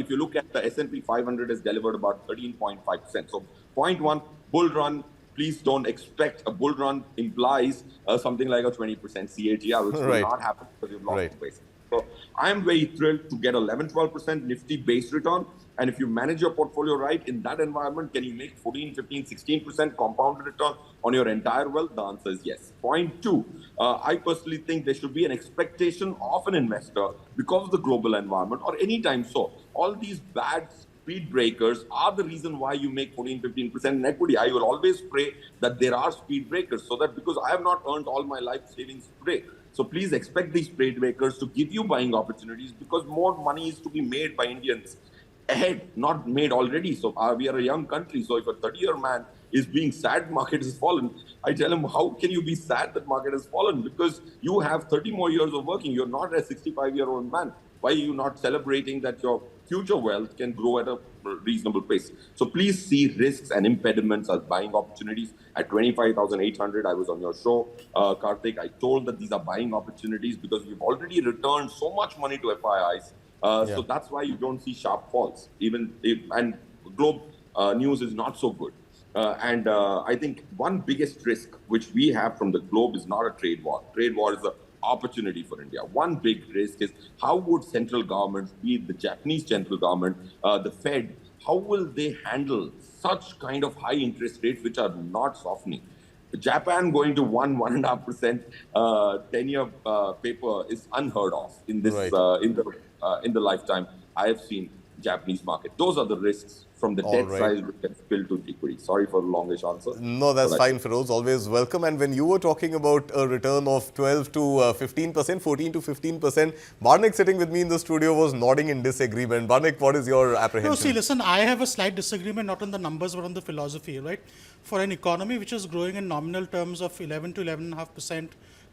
If you look at the S&P 500 has delivered about 13.5%. So point one, bull run. Please don't expect a bull run implies something like a 20% CAGR, which will not happen because you've lost the base. So I'm very thrilled to get 11-12% Nifty base return. And if you manage your portfolio right in that environment, can you make 14, 15, 16% compounded return on your entire wealth? The answer is yes. Point two, I personally think there should be an expectation of an investor because of the global environment or any time so. All these bad speed breakers are the reason why you make 14, 15% in equity. I will always pray that there are speed breakers so that because I have not earned all my life savings today. So please expect these speed breakers to give you buying opportunities because more money is to be made by Indians ahead, not made already. So we are a young country. So if a 30-year man is being sad market has fallen, I tell him, how can you be sad that market has fallen? Because you have 30 more years of working. You're not a 65-year-old man. Why are you not celebrating that your future wealth can grow at a reasonable pace? So please see risks and impediments as buying opportunities. At 25,800, I was on your show, Karthik. I told that these are buying opportunities because we've already returned so much money to FIIs. So that's why you don't see sharp falls. And Globe news is not so good. I think one biggest risk which we have from the Globe is not a trade war. Trade war is an opportunity for India. One big risk is how would central governments, be it the Japanese central government, the Fed, how will they handle such kind of high interest rates which are not softening? Japan going to 1.5% 10-year paper is unheard of in this in the lifetime I have seen Japanese market. Those are the risks from the debt side which get spilled to equity. Sorry for the longish answer. No, that's fine, Feroz. Always welcome. And when you were talking about a return of 12 to 15%, 14 to 15%, Barnik sitting with me in the studio was nodding in disagreement. Barnik, what is your apprehension? No, see, listen, I have a slight disagreement, not on the numbers, but on the philosophy, right? For an economy which is growing in nominal terms of 11 to 11.5%,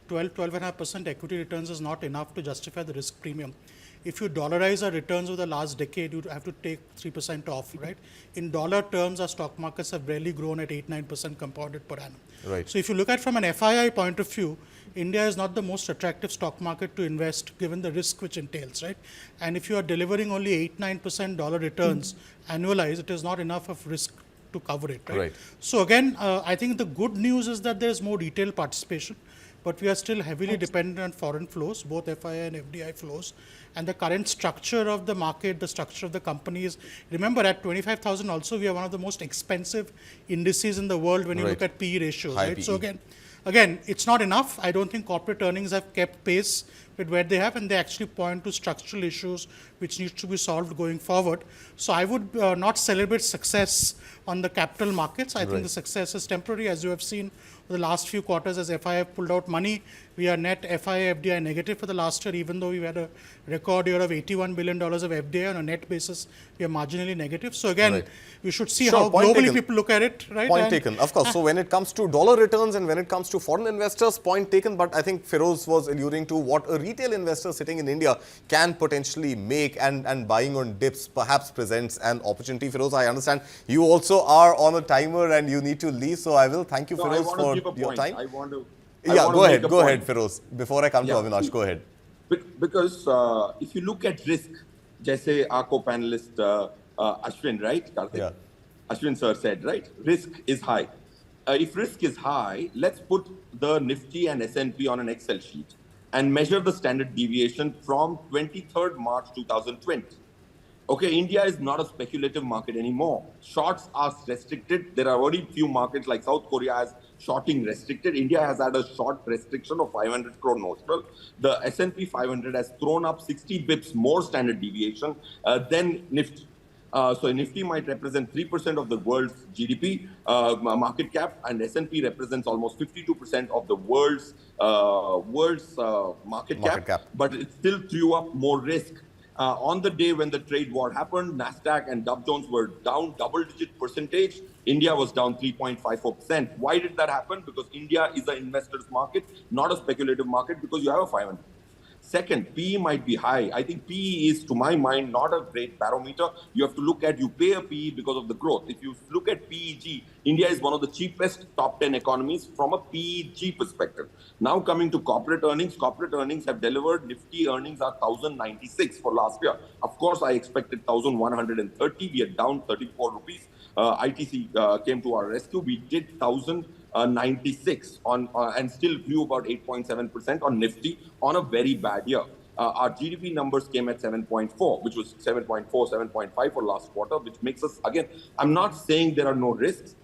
12.5% equity returns is not enough to justify the risk premium. If you dollarize our returns over the last decade, you have to take 3% off, right? In dollar terms, our stock markets have barely grown at 8-9% compounded per annum. Right. So if you look at from an FII point of view, India is not the most attractive stock market to invest given the risk which entails, right? And if you are delivering only 8-9% dollar returns annualized, it is not enough of risk to cover it, right? So again, I think the good news is that there is more retail participation, but we are still heavily dependent on foreign flows, both FII and FDI flows. And the current structure of the market, the structure of the companies, remember at 25,000 also, we are one of the most expensive indices in the world when you look at PE ratios, right? PE. So again, it's not enough. I don't think corporate earnings have kept pace with where they have, and they actually point to structural issues which need to be solved going forward. So I would not celebrate success on the capital markets. I think the success is temporary, as you have seen for the last few quarters as FII have pulled out money. We are net FII FDI negative for the last year, even though we had a record year of $81 billion of FDI on a net basis, we are marginally negative. So again, we should see how globally people look at it, right? Point taken, of course. So when it comes to dollar returns and when it comes to foreign investors, point taken. But I think Feroz was alluding to what a retail investor sitting in India can potentially make, and buying on dips perhaps presents an opportunity. Feroz, I understand you also are on a timer and you need to leave. So I will thank you, Feroz, for your time. Go ahead, Feroz. Before I come to Avinash, go ahead. Because if you look at risk, जैसे our co-panelist Ashwin, right? Karthik? Ashwin sir said, right? Risk is high. If risk is high, let's put the Nifty and S&P on an Excel sheet and measure the standard deviation from 23rd March 2020. Okay, India is not a speculative market anymore. Shorts are restricted. There are already few markets like South Korea has shorting restricted. India has had a short restriction of 500 crore notional. The S&P 500 has thrown up 60 bips more standard deviation than Nifty. So Nifty might represent 3% of the world's GDP market cap, and S&P represents almost 52% of the world's market cap. But it still threw up more risk. On the day when the trade war happened, NASDAQ and Dow Jones were down double-digit percentage. India was down 3.54%. Why did that happen? Because India is an investor's market, not a speculative market, because you have a 500. Second, PE might be high. I think PE is, to my mind, not a great barometer. You have to look at, you pay a PE because of the growth. If you look at PEG, India is one of the cheapest top 10 economies from a PEG perspective. Now coming to corporate earnings have delivered. Nifty earnings are 1,096 for last year. Of course, I expected 1,130. We are down 34 rupees. ITC came to our rescue. We did 1,096 on and still grew about 8.7% on Nifty on a very bad year. Our GDP numbers came at 7.4, which was 7.4, 7.5 for last quarter, which makes us, again, I'm not saying there are no risks.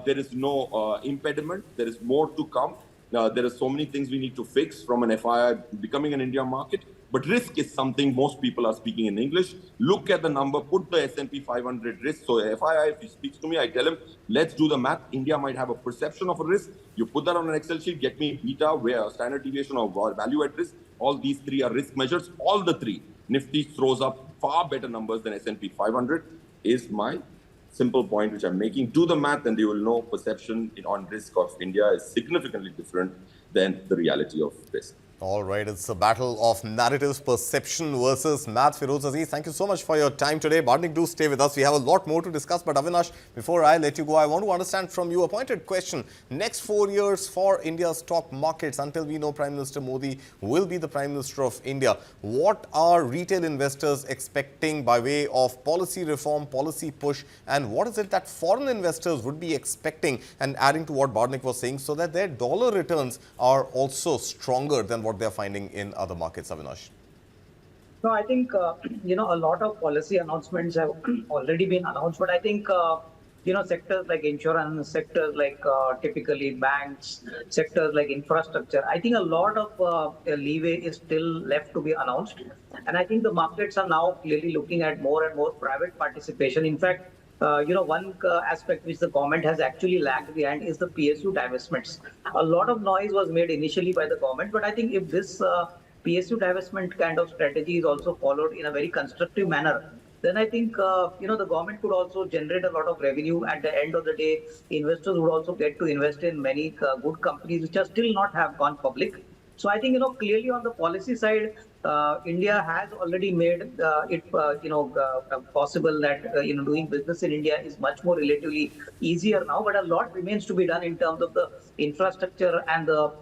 There is no impediment. There is more to come. There are so many things we need to fix from an FII becoming an India market. But risk is something most people are speaking in English. Look at the number, put the S&P 500 risk. So FII, if he speaks to me, I tell him, let's do the math. India might have a perception of a risk. You put that on an Excel sheet, get me beta, where standard deviation or value at risk. All these three are risk measures. All the three. Nifty throws up far better numbers than S&P 500 is my simple point which I'm making. Do the math and you will know perception on risk of India is significantly different than the reality of risk. All right, it's a battle of narratives, perception versus math. Feroz Aziz, thank you so much for your time today. Barnik, do stay with us. We have a lot more to discuss. But Avinash, before I let you go, I want to understand from you a pointed question. Next 4 years for India's stock markets, until we know Prime Minister Modi will be the Prime Minister of India, what are retail investors expecting by way of policy reform, policy push, and what is it that foreign investors would be expecting, and adding to what Barnik was saying, so that their dollar returns are also stronger than what they're finding in other markets, Avinash? No, I think, a lot of policy announcements have already been announced, but I think, sectors like insurance, sectors like typically banks, sectors like infrastructure, I think a lot of leeway is still left to be announced. And I think the markets are now clearly looking at more and more private participation. In fact, one aspect which the government has actually lagged behind is the PSU divestments. A lot of noise was made initially by the government, but I think if this PSU divestment kind of strategy is also followed in a very constructive manner, then I think, the government could also generate a lot of revenue. At the end of the day, investors would also get to invest in many good companies which are still not have gone public. So I think, clearly on the policy side, India has already made it, possible that, doing business in India is much more relatively easier now. But a lot remains to be done in terms of the infrastructure and the,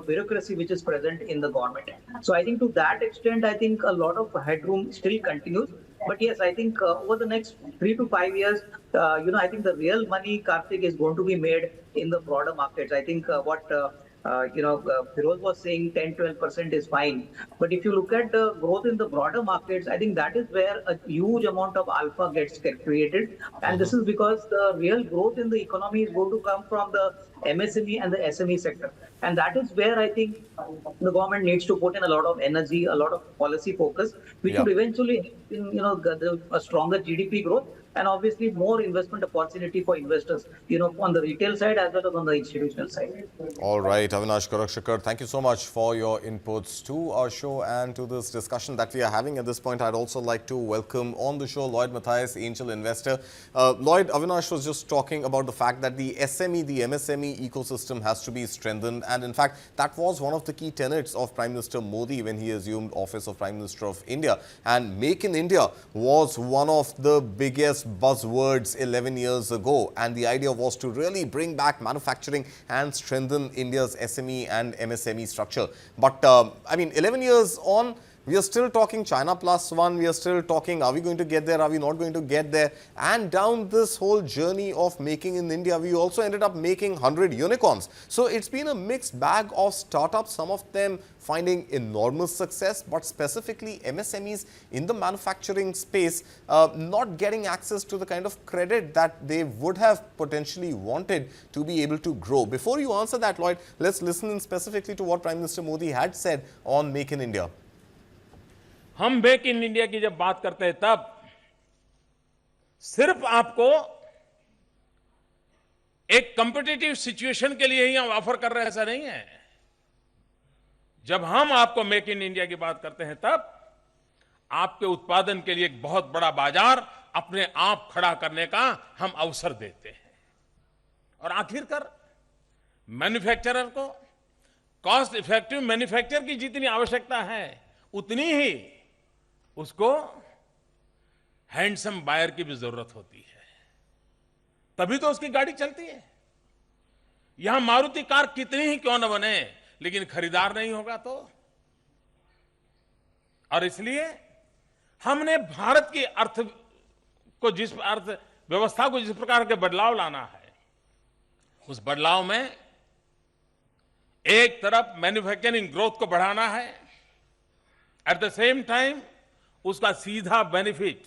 bureaucracy which is present in the government. So I think to that extent, I think a lot of headroom still continues. But yes, I think over the next 3 to 5 years, I think the real money, Karthik, is going to be made in the broader markets. I think what Feroz was saying 10-12% is fine. But if you look at the growth in the broader markets, I think that is where a huge amount of alpha gets created. And this is because the real growth in the economy is going to come from the MSME and the SME sector. And that is where I think the government needs to put in a lot of energy, a lot of policy focus, which would eventually, a stronger GDP growth and obviously more investment opportunity for investors, on the retail side as well as on the institutional side. All right, Avinash Gorakshakar, thank you so much for your inputs to our show and to this discussion that we are having at this point. I'd also like to welcome on the show Lloyd Matthias, angel investor. Lloyd, Avinash was just talking about the fact that the SME, the MSME ecosystem has to be strengthened. And in fact, that was one of the key tenets of Prime Minister Modi when he assumed office of Prime Minister of India. And Make in India was one of the biggest buzzwords 11 years ago, and the idea was to really bring back manufacturing and strengthen India's SME and MSME structure. But 11 years on, we are still talking China plus one. We are still talking, are we going to get there? Are we not going to get there? And down this whole journey of making in India, we also ended up making 100 unicorns. So it's been a mixed bag of startups, some of them finding enormous success, but specifically MSMEs in the manufacturing space not getting access to the kind of credit that they would have potentially wanted to be able to grow. Before you answer that, Lloyd, let's listen in specifically to what Prime Minister Modi had said on Make in India. हम make in India की जब बात करते हैं तब सिर्फ आपको एक कॉम्पिटिटिव सिचुएशन के लिए ही हम ऑफर कर रहे हैं, ऐसा नहीं है। जब हम आपको मेक इन इंडिया की बात करते हैं तब आपके उत्पादन के लिए एक बहुत बड़ा बाजार अपने आप खड़ा करने का हम अवसर देते हैं। और आखिरकार मैन्युफैक्चरर को कॉस्ट इफेक्टिव मैन्युफैक्चर की जितनी आवश्यकता है उतनी ही उसको हैंडसम बायर की भी जरूरत होती है, तभी तो उसकी गाड़ी चलती है। यहां मारुति कार कितनी ही क्यों न बने, लेकिन खरीदार नहीं होगा तो। और इसलिए हमने भारत की अर्थव्यवस्था को जिस प्रकार के बदलाव लाना है, उस बदलाव में एक तरफ मैन्युफैक्चरिंग ग्रोथ को बढ़ाना है, एट द सेम टाइम उसका सीधा बेनिफिट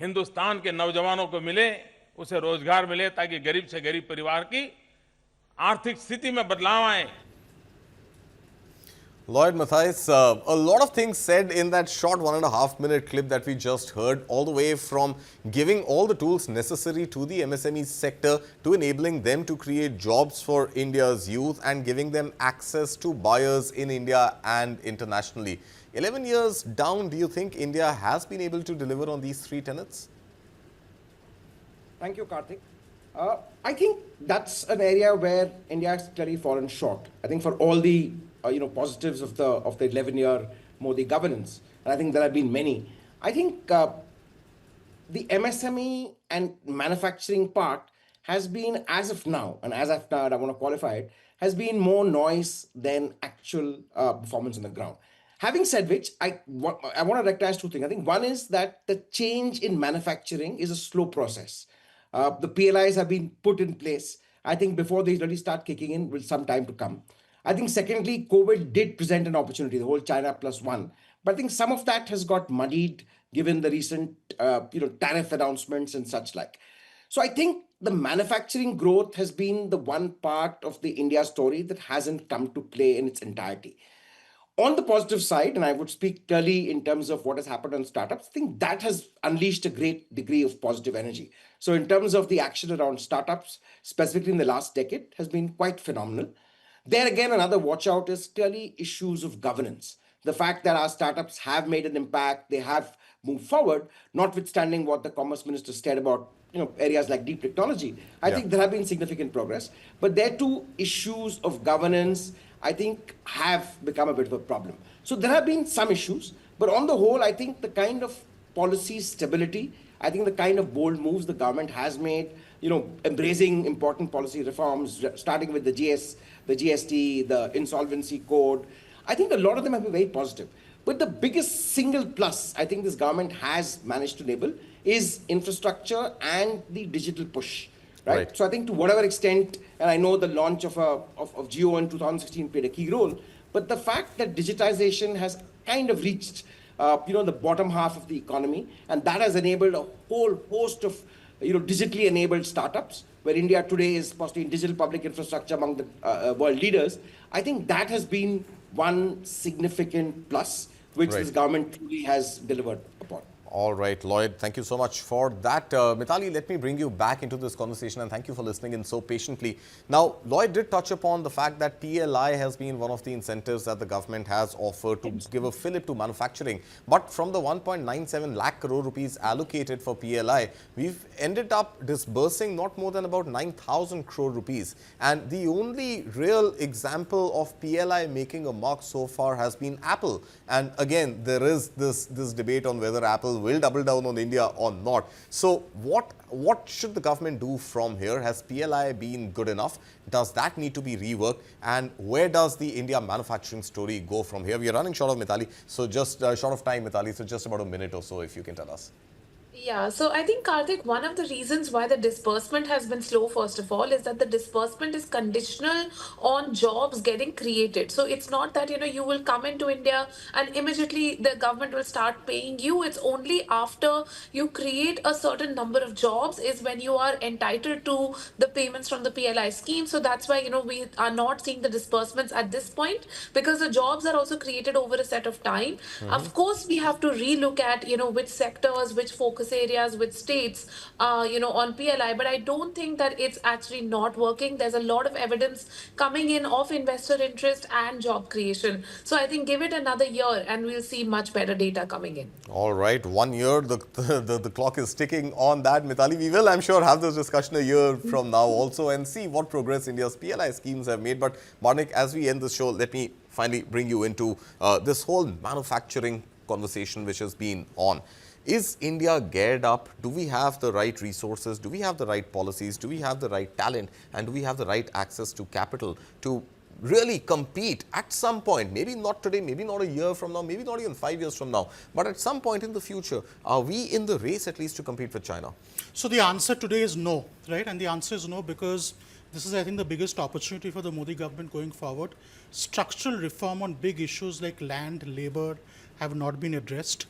हिंदुस्तान के नौजवानों को मिले, उसे रोजगार मिले, ताकि गरीब से गरीब परिवार की आर्थिक स्थिति में बदलाव आए। Lloyd Matthijs, a lot of things said in that short 1.5-minute clip that we just heard, all the way from giving all the tools necessary to the MSME sector to enabling them to create jobs for India's youth and giving them access to buyers in India and internationally. 11 years down, do you think India has been able to deliver on these three tenets? Thank you, Karthik. I think that's an area where India has clearly fallen short. I think for all the positives of the 11-year Modi governance, and I think there have been many. I think the MSME and manufacturing part has been, as of now, and as of now, I want to qualify it, has been more noise than actual performance on the ground. Having said which, I want to recognize two things. I think one is that the change in manufacturing is a slow process. The PLIs have been put in place. I think before they really start kicking in, with some time to come. I think secondly, COVID did present an opportunity, the whole China plus one. But I think some of that has got muddied given the recent tariff announcements and such like. So I think the manufacturing growth has been the one part of the India story that hasn't come to play in its entirety. On the positive side, and I would speak clearly in terms of what has happened on startups, I think that has unleashed a great degree of positive energy. So in terms of the action around startups, specifically in the last decade, has been quite phenomenal. There again, another watch out is clearly issues of governance. The fact that our startups have made an impact, they have moved forward, notwithstanding what the Commerce Minister said about areas like deep technology. I think there have been significant progress, but there too issues of governance, I think, have become a bit of a problem. So there have been some issues, but on the whole, I think the kind of policy stability, I think the kind of bold moves the government has made, embracing important policy reforms, starting with the GST, the insolvency code, I think a lot of them have been very positive. But the biggest single plus I think this government has managed to enable is infrastructure and the digital push. Right? So I think to whatever extent, and I know the launch of Geo in 2016 played a key role, but the fact that digitization has kind of reached the bottom half of the economy, and that has enabled a whole host of digitally enabled startups, where India today is possibly in digital public infrastructure among the world leaders. I think that has been one significant plus which this government truly has delivered upon. All right, Lloyd, thank you so much for that. Mithali, let me bring you back into this conversation, and thank you for listening in so patiently. Now, Lloyd did touch upon the fact that PLI has been one of the incentives that the government has offered to give a fillip to manufacturing. But from the 1.97 lakh crore rupees allocated for PLI, we've ended up disbursing not more than about 9,000 crore rupees. And the only real example of PLI making a mark so far has been Apple. And again, there is this debate on whether Apple will double down on India or not. So what should the government do from here? Has PLI been good enough? Does that need to be reworked? And where does the India manufacturing story go from here? We are running short of Mithali, so just short of time, Mithali, so just about a minute or so if you can tell us. Yeah, so I think, Karthik, one of the reasons why the disbursement has been slow, first of all, is that the disbursement is conditional on jobs getting created. So it's not that, you will come into India and immediately the government will start paying you. It's only after you create a certain number of jobs is when you are entitled to the payments from the PLI scheme. So that's why, we are not seeing the disbursements at this point, because the jobs are also created over a set of time. Of course, we have to relook at, which sectors, which focus focus areas with states, on PLI, but I don't think that it's actually not working. There's a lot of evidence coming in of investor interest and job creation. So I think give it another year and we'll see much better data coming in. All right, 1 year, the clock is ticking on that. Mithali, we will, I'm sure, have this discussion a year from now also and see what progress India's PLI schemes have made. But Barnik, as we end the show, let me finally bring you into this whole manufacturing conversation which has been on. Is India geared up? Do we have the right resources? Do we have the right policies? Do we have the right talent? And do we have the right access to capital to really compete at some point? Maybe not today, maybe not a year from now, maybe not even 5 years from now, but at some point in the future, are we in the race at least to compete with China? So the answer today is no, right? And the answer is no because this is, I think, the biggest opportunity for the Modi government going forward. Structural reform on big issues like land, labor have not been addressed.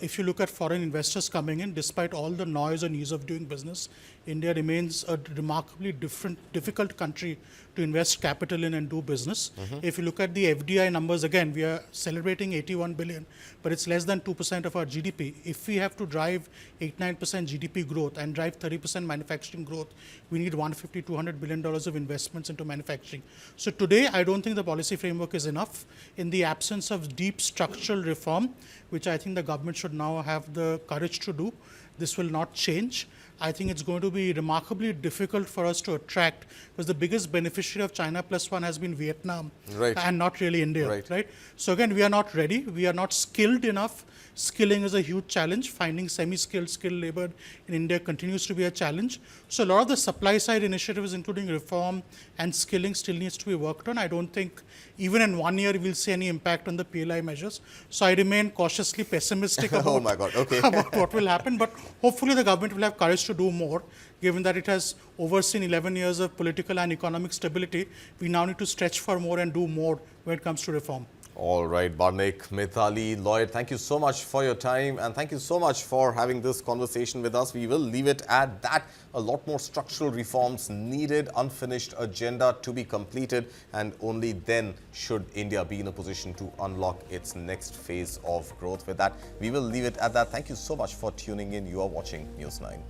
If you look at foreign investors coming in, despite all the noise and ease of doing business, India remains a remarkably difficult country to invest capital in and do business. If you look at the FDI numbers, again, we are celebrating 81 billion, but it's less than 2% of our GDP. If we have to drive 8-9% GDP growth and drive 30% manufacturing growth, we need $150-200 billion of investments into manufacturing. So today, I don't think the policy framework is enough. In the absence of deep structural reform, which I think the government should now have the courage to do, this will not change. I think it's going to be remarkably difficult for us to attract because the biggest beneficiary of China Plus One has been Vietnam and not really India, right? So again, we are not ready. We are not skilled enough. Skilling is a huge challenge. Finding semi-skilled, skilled labor in India continues to be a challenge. So a lot of the supply side initiatives, including reform and skilling, still needs to be worked on. I don't think even in 1 year we'll see any impact on the PLI measures. So I remain cautiously pessimistic about, about what will happen. But hopefully the government will have courage to do more. Given that it has overseen 11 years of political and economic stability, we now need to stretch for more and do more when it comes to reform. All right, Barnik, Mithali, Lloyd, thank you so much for your time and thank you so much for having this conversation with us. We will leave it at that. A lot more structural reforms needed, unfinished agenda to be completed, and only then should India be in a position to unlock its next phase of growth. With that, we will leave it at that. Thank you so much for tuning in. You are watching News 9.